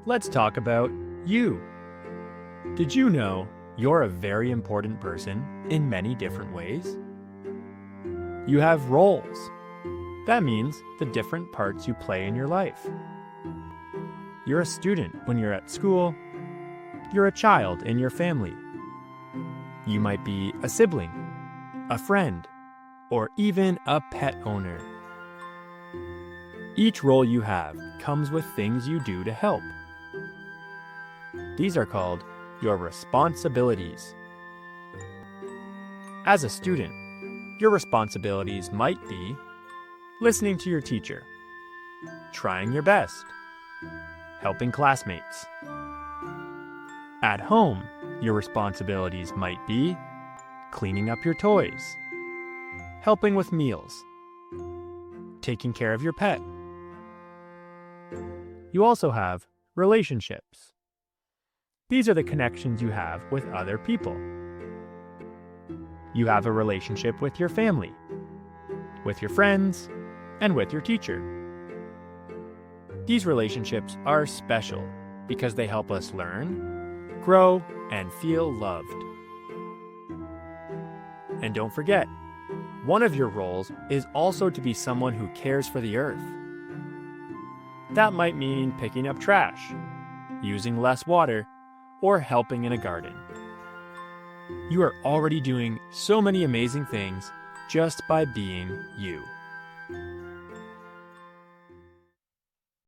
let's talk about you. Did you know you're a very important person in many different ways? You have roles. That means the different parts you play in your life. You're a student when you're at school. You're a child in your family. You might be a sibling, a friend, or even a pet owner. Each role you have comes with things you do to help. These are called your responsibilities. As a student, your responsibilities might be listening to your teacher, trying your best, helping classmates. At home, your responsibilities might be cleaning up your toys, helping with meals, taking care of your pet. You also have relationships. These are the connections you have with other people. You have a relationship with your family, with your friends, and with your teacher. These relationships are special because they help us learn, grow, and feel loved. And don't forget, one of your roles is also to be someone who cares for the earth. That might mean picking up trash, using less water, or helping in a garden. You are already doing so many amazing things just by being you.